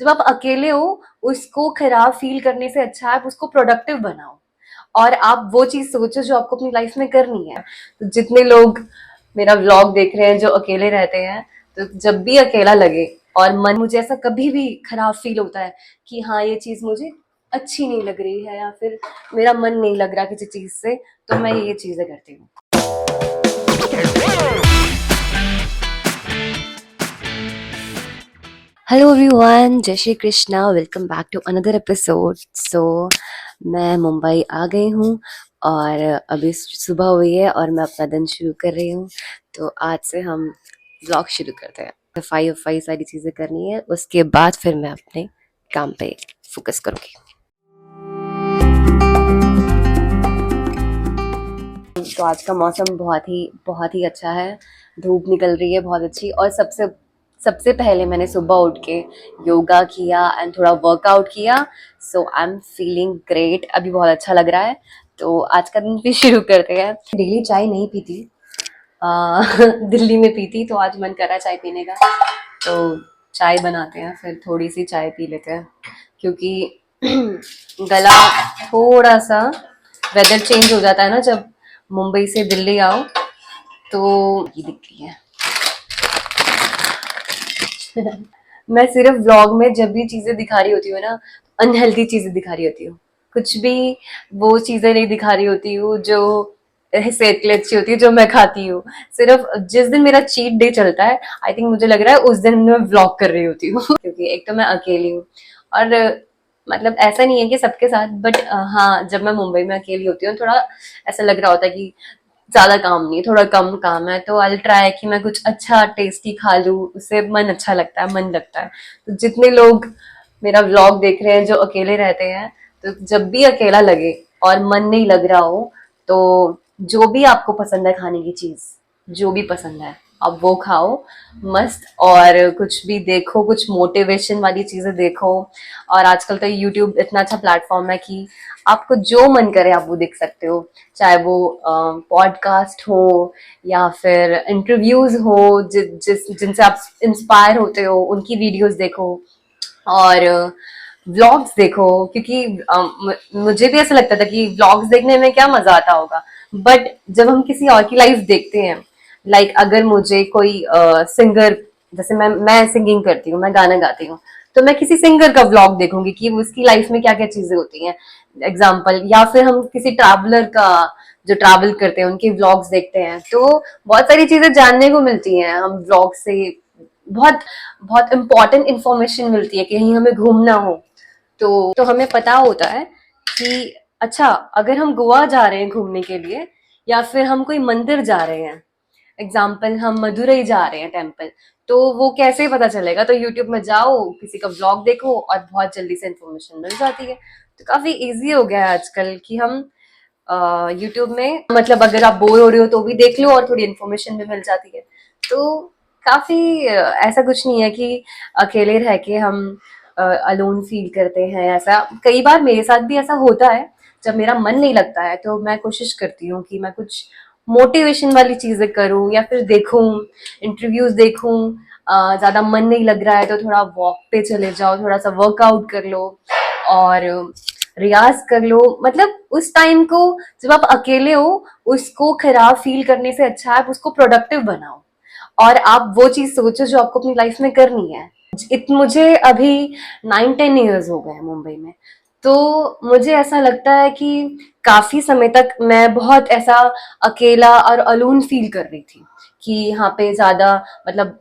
जब आप अकेले हो उसको खराब फील करने से अच्छा है आप उसको प्रोडक्टिव बनाओ और आप वो चीज सोचो जो आपको अपनी लाइफ में करनी है। तो जितने लोग मेरा व्लॉग देख रहे हैं जो अकेले रहते हैं, तो जब भी अकेला लगे और मन मुझे ऐसा कभी भी खराब फील होता है कि हाँ ये चीज मुझे अच्छी नहीं लग रही है या फिर मेरा मन नहीं लग रहा किसी चीज से, तो मैं ये चीजें करती हूँ। हेलो एवरीवन, जय Shri Krishna, welcome back to another episode. मैं मुंबई आ गई हूँ और अभी सुबह हुई है और मैं अपना दिन शुरू कर रही हूँ। तो आज से हम व्लॉग शुरू करते हैं। सफाई वफाई सारी चीज़ें करनी है, उसके बाद फिर मैं अपने काम पे फोकस करूँगी। तो आज का मौसम बहुत ही अच्छा है, धूप निकल रही है बहुत अच्छी। और सबसे सबसे पहले मैंने सुबह उठ के योगा किया एंड थोड़ा वर्कआउट किया। सो आई एम फीलिंग ग्रेट, अभी बहुत अच्छा लग रहा है। तो आज का दिन भी शुरू करते हैं। डेली चाय नहीं पीती, दिल्ली में पीती, तो आज मन करा चाय पीने का, तो चाय बनाते हैं, फिर थोड़ी सी चाय पी लेते हैं क्योंकि गला थोड़ा सा, वेदर चेंज हो जाता है ना जब मुंबई से दिल्ली आओ, तो ये दिखती है। मैं सिर्फ व्लॉग में जब भी चीजें दिखा रही होती हूँ ना, अनहेल्दी चीजें दिखा रही होती हूँ, कुछ भी वो चीजें नहीं दिखा रही होती हूँ जो सेहत के लिए अच्छी होती है, जो मैं खाती हूँ। सिर्फ जिस दिन मेरा चीट डे चलता है, आई थिंक मुझे लग रहा है उस दिन मैं व्लॉग कर रही होती हूँ। क्योंकि एक तो मैं अकेली हूँ और मतलब ऐसा नहीं है कि सबके साथ, बट हाँ जब मैं मुंबई में अकेली होती हूँ थोड़ा ऐसा लग रहा होता है कि ज्यादा काम नहीं, थोड़ा कम काम है, तो आई ट्राई कि मैं कुछ अच्छा टेस्टी खा लूं, उससे मन अच्छा लगता है, मन लगता है। तो जितने लोग मेरा व्लॉग देख रहे हैं जो अकेले रहते हैं, तो जब भी अकेला लगे और मन नहीं लग रहा हो, तो जो भी आपको पसंद है खाने की चीज, जो भी पसंद है आप वो खाओ मस्त, और कुछ भी देखो, कुछ मोटिवेशन वाली चीजें देखो। और आजकल तो यूट्यूब इतना अच्छा प्लेटफॉर्म है कि आपको जो मन करे आप वो देख सकते हो, चाहे वो पॉडकास्ट हो या फिर इंटरव्यूज हो, जिनसे आप इंस्पायर होते हो उनकी वीडियोस देखो और व्लॉग्स देखो। क्योंकि मुझे भी ऐसा लगता था कि व्लॉग्स देखने में क्या मजा आता होगा, बट जब हम किसी और की लाइफ देखते हैं, लाइक अगर मुझे कोई सिंगर, जैसे मैं सिंगिंग करती हूँ, मैं गाना गाती हूँ, तो मैं किसी सिंगर का व्लॉग देखूंगी कि उसकी लाइफ में क्या क्या चीजें होती हैं, एग्जाम्पल। या फिर हम किसी ट्रैवलर का, जो ट्रैवल करते हैं उनके व्लॉग्स देखते हैं, तो बहुत सारी चीजें जानने को मिलती हैं हम व्लॉग से। बहुत बहुत इंपॉर्टेंट इंफॉर्मेशन मिलती है कि कहीं हमें घूमना हो, तो हमें पता होता है कि अच्छा अगर हम गोवा जा रहे हैं घूमने के लिए, या फिर हम कोई मंदिर जा रहे हैं, एग्जाम्पल हम मदुरई जा रहे हैं टेम्पल, तो वो कैसे पता चलेगा? तो यूट्यूब में जाओ, किसी का व्लॉग देखो और बहुत जल्दी से इंफॉर्मेशन मिल जाती है। तो काफी इजी हो गया है आजकल कि हम यूट्यूब में, मतलब अगर आप बोर हो रहे हो तो भी देख लो और थोड़ी इन्फॉर्मेशन भी मिल जाती है। तो काफी ऐसा कुछ नहीं है कि अकेले रह के हम अलोन फील करते हैं। ऐसा कई बार मेरे साथ भी ऐसा होता है, जब मेरा मन नहीं लगता है तो मैं कोशिश करती हूँ कि मैं कुछ मोटिवेशन वाली चीजें करूं या फिर देखूं, इंटरव्यूज देखूं। ज्यादा मन नहीं लग रहा है तो थोड़ा वॉक पे चले जाओ, थोड़ा सा वर्कआउट कर लो और रियाज कर लो। मतलब उस टाइम को, जब आप अकेले हो, उसको खराब फील करने से अच्छा है आप उसको प्रोडक्टिव बनाओ और आप वो चीज सोचो जो आपको अपनी लाइफ में करनी है। मुझे अभी 9-10 ईयर्स हो गए हैं मुंबई में, तो मुझे ऐसा लगता है कि काफी समय तक मैं बहुत ऐसा अकेला और अलोन फील कर रही थी कि यहाँ पे ज्यादा, मतलब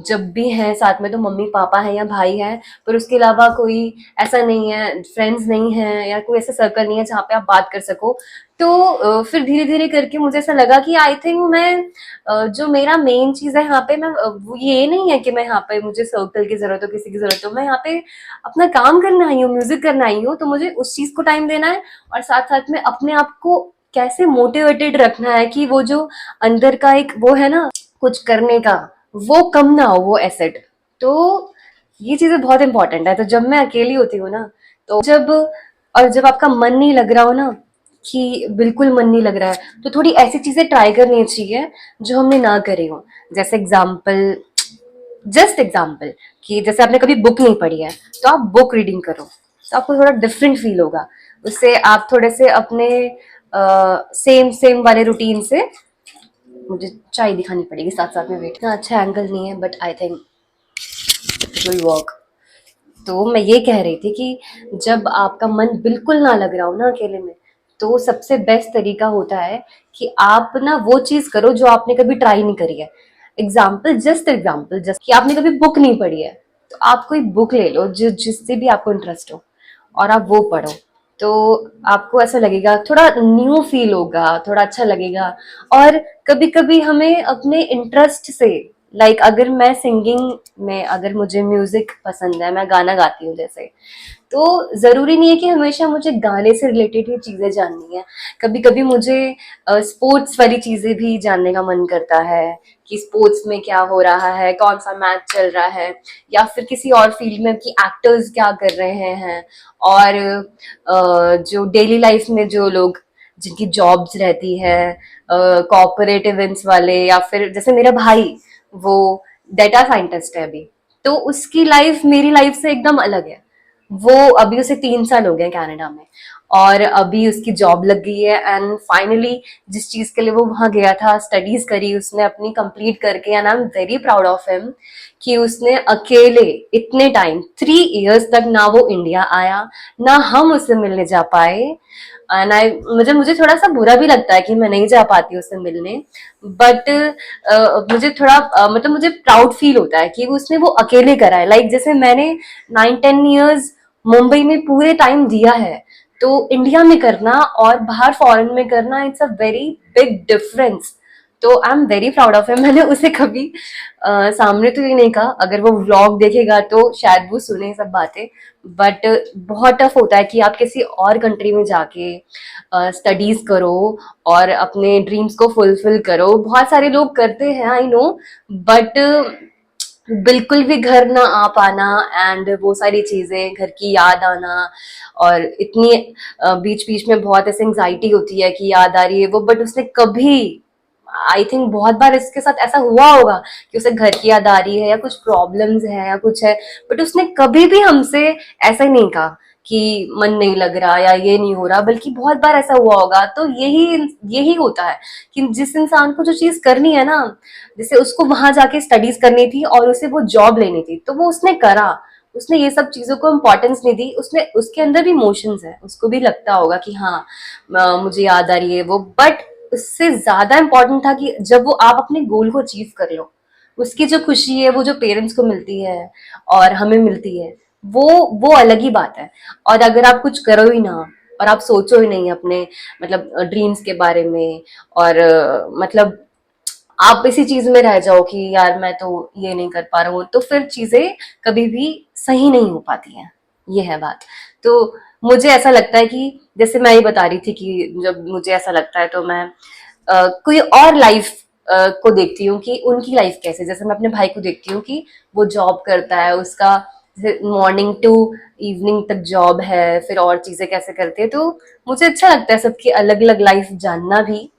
जब भी हैं साथ में तो मम्मी पापा हैं या भाई हैं, पर उसके अलावा कोई ऐसा नहीं है, फ्रेंड्स नहीं है या कोई ऐसा सर्कल नहीं है जहाँ पे आप बात कर सको। तो फिर धीरे धीरे करके मुझे ऐसा लगा कि आई थिंक मैं जो मेरा मेन चीज है यहाँ पे, मैं वो ये नहीं है कि मैं यहाँ पे मुझे सर्कल की जरूरत हो, किसी की जरूरत हो। मैं यहाँ पे अपना काम करना आई हूँ, म्यूजिक करना आई हूँ, तो मुझे उस चीज को टाइम देना है और साथ साथ में अपने आप को कैसे मोटिवेटेड रखना है कि वो जो अंदर का एक वो है ना कुछ करने का, वो कम ना हो, वो एसेट। तो ये चीजें बहुत इंपॉर्टेंट है। तो जब मैं अकेली होती हूँ ना, तो जब आपका मन नहीं लग रहा हो ना, कि बिल्कुल मन नहीं लग रहा है, तो थोड़ी ऐसी चीजें ट्राई करनी चाहिए जो हमने ना करी हो। जैसे एग्जाम्पल, जस्ट एग्जाम्पल कि जैसे आपने कभी बुक नहीं पढ़ी है तो आप बुक रीडिंग करो तो आपको थोड़ा डिफरेंट फील होगा, उससे आप थोड़े से अपने सेम सेम वाले रूटीन से, मुझे चाय दिखानी पड़ेगी साथ साथ में, वेट, इतना अच्छा एंगल नहीं है but I think it will work. तो मैं ये कह रही थी कि जब आपका मन बिल्कुल ना लग रहा हो ना अकेले में, तो सबसे बेस्ट तरीका होता है कि आप ना वो चीज करो जो आपने कभी ट्राई नहीं करी है। एग्जाम्पल जस्ट कि आपने कभी बुक नहीं पढ़ी है, तो आप कोई बुक ले लो जो जिससे भी आपको इंटरेस्ट हो और आप वो पढ़ो। तो आपको ऐसा लगेगा, थोड़ा न्यू फील होगा, थोड़ा अच्छा लगेगा। और कभी कभी हमें अपने इंटरेस्ट से, लाइक अगर मैं सिंगिंग में, अगर मुझे म्यूजिक पसंद है, मैं गाना गाती हूँ जैसे, तो जरूरी नहीं है कि हमेशा मुझे गाने से रिलेटेड ही चीजें जाननी है। कभी कभी मुझे स्पोर्ट्स वाली चीजें भी जानने का मन करता है कि स्पोर्ट्स में क्या हो रहा है, कौन सा मैच चल रहा है, या फिर किसी और फील्ड में कि एक्टर्स क्या कर रहे हैं। और जो डेली लाइफ में जो लोग जिनकी जॉब्स रहती है, कॉर्पोरेट इवेंट्स वाले, या फिर जैसे मेरा भाई, वो डेटा साइंटिस्ट है अभी, तो उसकी लाइफ मेरी लाइफ से एकदम अलग है। वो अभी उसे 3 साल हो गए कनाडा में, और अभी उसकी जॉब लग गई है, एंड फाइनली जिस चीज के लिए वो वहां गया था, स्टडीज करी उसने अपनी कंप्लीट करके, and I am very proud of him कि उसने अकेले इतने टाइम 3 इयर्स तक ना वो इंडिया आया, ना हम उससे मिलने जा पाए। एंड आई मुझे थोड़ा सा बुरा भी लगता है कि मैं नहीं जा पाती उससे मिलने, बट मुझे थोड़ा मतलब मुझे प्राउड फील होता है कि उसने वो अकेले करा है। लाइक जैसे मैंने 9-10 इयर्स मुंबई में पूरे टाइम दिया है, तो इंडिया में करना और बाहर फॉरेन में करना, it's a very big difference. तो I am very proud of him. मैंने उसे कभी सामने तो ये नहीं कहा, अगर वो व्लॉग देखेगा तो शायद वो सुने सब बातें, बट बहुत टफ होता है कि आप किसी और कंट्री में जाके स्टडीज करो और अपने ड्रीम्स को फुलफिल करो। बहुत सारे लोग करते हैं, आई नो, बट बिल्कुल भी घर ना आ पाना, एंड वो सारी चीजें, घर की याद आना, और इतनी बीच बीच में बहुत ऐसे एंग्जाइटी होती है कि याद आ रही है वो, बट उसने कभी, आई थिंक बहुत बार इसके साथ ऐसा हुआ होगा कि उसे घर की याद आ रही है या कुछ प्रॉब्लम्स है या कुछ है, बट उसने कभी भी हमसे ऐसा ही नहीं कहा कि मन नहीं लग रहा या ये नहीं हो रहा, बल्कि बहुत बार ऐसा हुआ होगा। तो यही यही होता है कि जिस इंसान को जो चीज करनी है ना, जैसे उसको वहां जाके स्टडीज करनी थी और उसे वो जॉब लेनी थी, तो वो उसने करा। उसने ये सब चीजों को इम्पोर्टेंस नहीं दी, उसने, उसके अंदर भी इमोशंस है, उसको भी लगता होगा कि हाँ मुझे याद आ रही है वो, बट उससे ज्यादा इम्पोर्टेंट था कि जब वो आप अपने गोल को अचीव कर लो, उसकी जो खुशी है वो जो पेरेंट्स को मिलती है और हमें मिलती है, वो अलग ही बात है। और अगर आप कुछ करो ही ना, और आप सोचो ही नहीं अपने मतलब ड्रीम्स के बारे में, और मतलब आप इसी चीज में रह जाओ कि यार मैं तो ये नहीं कर पा रहा हूँ, तो फिर चीजें कभी भी सही नहीं हो पाती हैं। ये है बात। तो मुझे ऐसा लगता है कि जैसे मैं ये बता रही थी कि जब मुझे ऐसा लगता है तो मैं कोई और लाइफ को देखती हूँ कि उनकी लाइफ कैसे, जैसे मैं अपने भाई को देखती हूँ कि वो जॉब करता है, उसका मॉर्निंग टू इवनिंग तक जॉब है, फिर और चीजें कैसे करते हैं, तो मुझे अच्छा लगता है सबकी अलग अलग लाइफ जानना भी।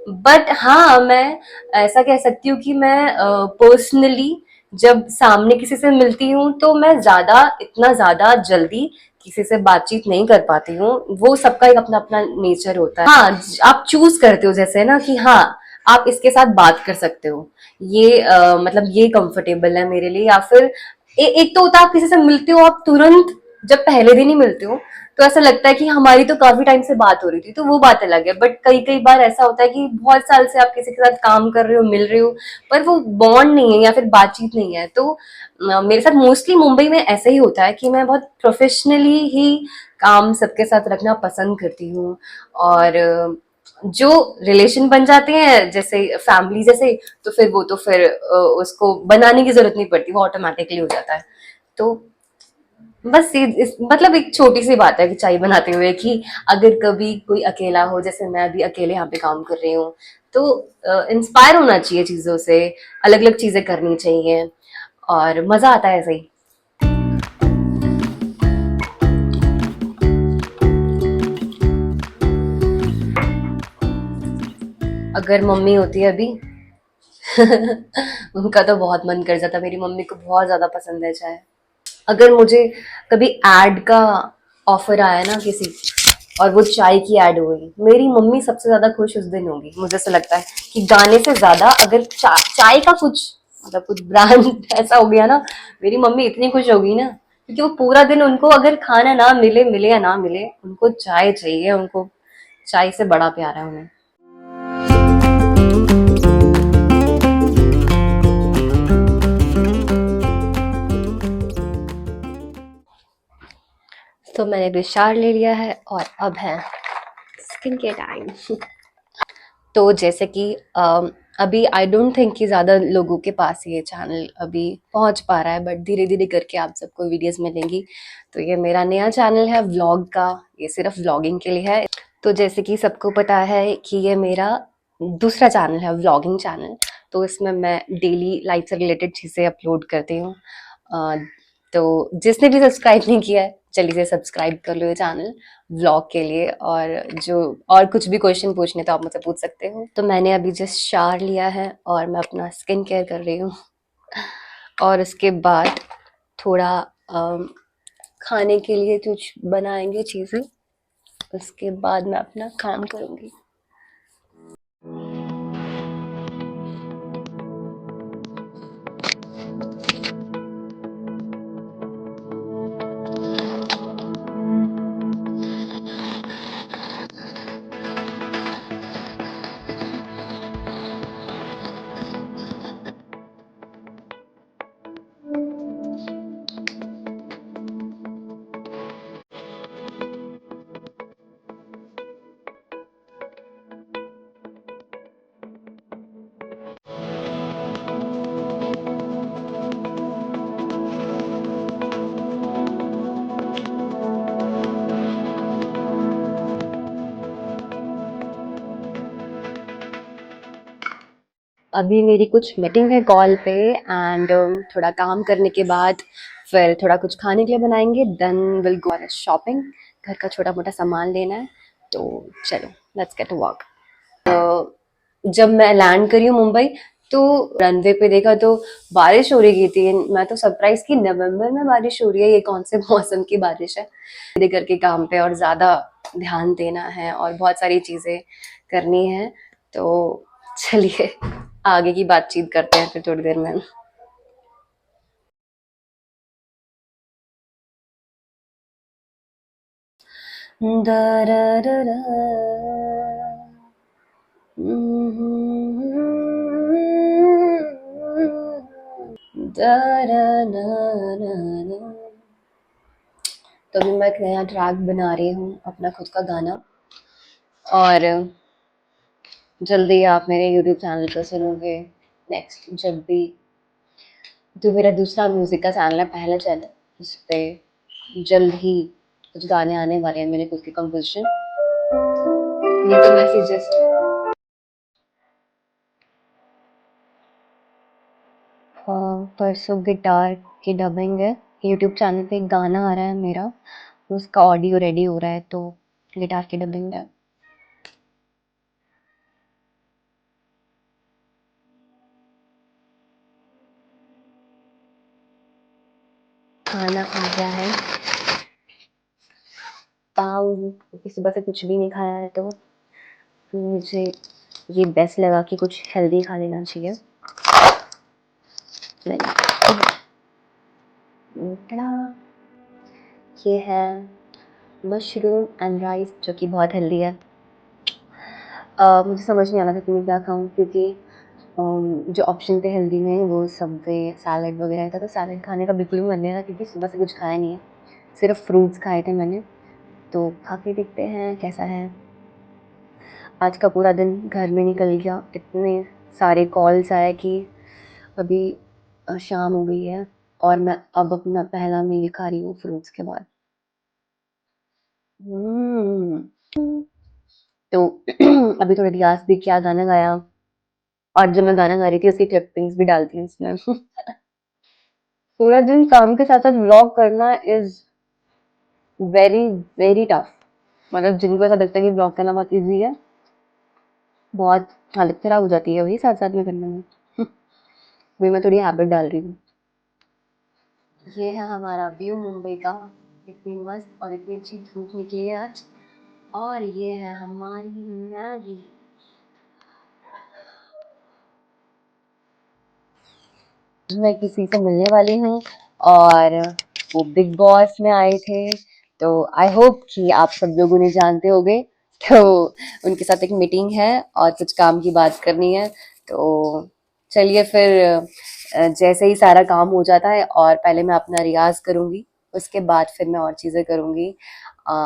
बट हाँ, मैं ऐसा कह सकती हूँ कि मैं पर्सनली जब सामने किसी से मिलती हूँ तो मैं ज्यादा, इतना ज्यादा जल्दी किसी से बातचीत नहीं कर पाती हूँ। वो सबका एक अपना अपना नेचर होता है। हाँ, आप चूज करते हो जैसे ना कि हाँ आप इसके साथ बात कर सकते हो, ये मतलब ये कंफर्टेबल है मेरे लिए, या फिर एक तो होता है आप किसी से मिलते हो, आप तुरंत जब पहले दिन ही मिलते हो तो ऐसा लगता है कि हमारी तो काफी टाइम से बात हो रही थी, तो वो बात अलग है। बट कई कई बार ऐसा होता है कि बहुत साल से आप किसी के साथ काम कर रहे हो, मिल रहे हो, पर वो बॉन्ड नहीं है या फिर बातचीत नहीं है। तो मेरे साथ मोस्टली मुंबई में ऐसा ही होता है कि मैं बहुत प्रोफेशनली ही काम सबके साथ रखना पसंद करती हूँ। और जो रिलेशन बन जाते हैं जैसे फैमिली जैसे, तो फिर वो तो फिर उसको बनाने की जरूरत नहीं पड़ती, वो ऑटोमेटिकली हो जाता है। तो बस ये मतलब एक छोटी सी बात है कि चाय बनाते हुए कि अगर कभी कोई अकेला हो, जैसे मैं अभी अकेले यहाँ पे काम कर रही हूँ, तो इंस्पायर होना चाहिए चीजों से, अलग अलग चीजें करनी चाहिए, और मजा आता है ऐसे ही। अगर मम्मी होती है अभी उनका तो बहुत मन कर जाता, मेरी मम्मी को बहुत ज़्यादा पसंद है चाय। अगर मुझे कभी एड का ऑफर आया ना किसी, और वो चाय की एड हो गई, मेरी मम्मी सबसे ज्यादा खुश उस दिन होगी। मुझे ऐसा लगता है कि गाने से ज्यादा अगर चाय का कुछ मतलब कुछ ब्रांड ऐसा हो गया ना, मेरी मम्मी इतनी खुश होगी ना, क्योंकि वो पूरा दिन उनको अगर खाना ना मिले, मिले या ना मिले, उनको चाय चाहिए। उनको चाय से बड़ा प्यार है उन्हें। तो मैंने विचार ले लिया है और अब है स्किन केयर टाइम। तो जैसे कि अभी आई डोंट थिंक कि ज़्यादा लोगों के पास ये चैनल अभी पहुंच पा रहा है, बट धीरे धीरे करके आप सबको वीडियोस मिलेंगी। तो ये मेरा नया चैनल है व्लॉग का, ये सिर्फ व्लॉगिंग के लिए है। तो जैसे कि सबको पता है कि ये मेरा दूसरा चैनल है, व्लॉगिंग चैनल। तो इसमें मैं डेली लाइफ से रिलेटेड चीज़ें अपलोड करती हूँ। तो जिसने भी सब्सक्राइब नहीं किया है, जल्दी से सब्सक्राइब कर लो ये चैनल व्लॉग के लिए। और जो और कुछ भी क्वेश्चन पूछने तो आप मुझसे पूछ सकते हो। तो मैंने अभी जस्ट शावर लिया है और मैं अपना स्किन केयर कर रही हूँ, और उसके बाद थोड़ा खाने के लिए कुछ बनाएंगे चीज़ें, उसके बाद मैं अपना काम करूँगी। अभी मेरी कुछ मीटिंग है कॉल पे, एंड थोड़ा काम करने के बाद फिर थोड़ा कुछ खाने के लिए बनाएंगे, then will go on shopping. घर का छोटा मोटा सामान लेना है, तो चलो लेट्स गेट टू वर्क। जब मैं लैंड करी हूँ मुंबई, तो रनवे पे देखा तो बारिश हो रही थी। मैं तो सरप्राइज की नवंबर में बारिश हो रही है, ये कौन से मौसम की बारिश है। धीरे करके काम पे और ज़्यादा ध्यान देना है और बहुत सारी चीज़ें करनी है। तो चलिए आगे की बातचीत करते हैं फिर थोड़ी देर में। दररररा, दररररा। तो अभी मैं एक नया ट्रैक बना रही हूँ, अपना खुद का गाना, और जल्दी आप मेरे यूट्यूब चैनल पर सुनोगे। नेक्स्ट जब भी, जो मेरा दूसरा म्यूजिक का चैनल है, पहला चैनल, उस पर जल्द ही कुछ गाने आने वाले हैं मेरे खुद के कंपोजिशन। ये तो मैं जस्ट परसों गिटार की डबिंग है। यूट्यूब चैनल पे एक गाना आ रहा है मेरा, उसका ऑडियो रेडी हो रहा है, तो गिटार की डबिंग है। खाना आ गया है, पाव, क्योंकि सुबह से कुछ भी नहीं खाया है, तो मुझे ये बेस्ट लगा कि कुछ हेल्दी खा लेना चाहिए। ये है मशरूम एंड राइस, जो कि बहुत हेल्दी है। मुझे समझ नहीं आ रहा था कि मैं क्या खाऊं, क्योंकि जो ऑप्शन थे हेल्दी में वो सबवे सैलड वगैरह था, तो सैलड खाने का बिल्कुल भी मन नहीं था, क्योंकि सुबह से कुछ खाया नहीं है, सिर्फ फ्रूट्स खाए थे मैंने। तो खा के देखते हैं कैसा है। आज का पूरा दिन घर में निकल गया, इतने सारे कॉल्स आए कि अभी शाम हो गई है, और मैं अब अपना पहला मील खा रही हूँ फ्रूट्स के बाद। तो अभी थोड़ा रियाज भी किया, गाना गाया, और जब मैं गाना गा रही थी उसकी क्लिपिंग्स भी डालती हूँ इसमें। पूरा दिन काम के साथ साथ व्लॉग करना इज वेरी वेरी टफ। मतलब जिनको ऐसा लगता है कि व्लॉग करना बहुत इजी है, बहुत हालत खराब हो जाती है वही साथ साथ में करने में। अभी मैं थोड़ी हैबिट डाल रही हूँ। ये है हमारा व्यू मुंबई का, इतनी मस्त और इतनी अच्छी धूप निकली है आज। और ये है हमारी मैगी। मैं किसी से मिलने वाली हूँ और वो बिग बॉस में आए थे, तो आई होप कि आप सब लोग उन्हें जानते होंगे। तो उनके साथ एक मीटिंग है और कुछ काम की बात करनी है। तो चलिए फिर जैसे ही सारा काम हो जाता है और पहले मैं अपना रियाज करूंगी, उसके बाद फिर मैं और चीज़ें करूंगी।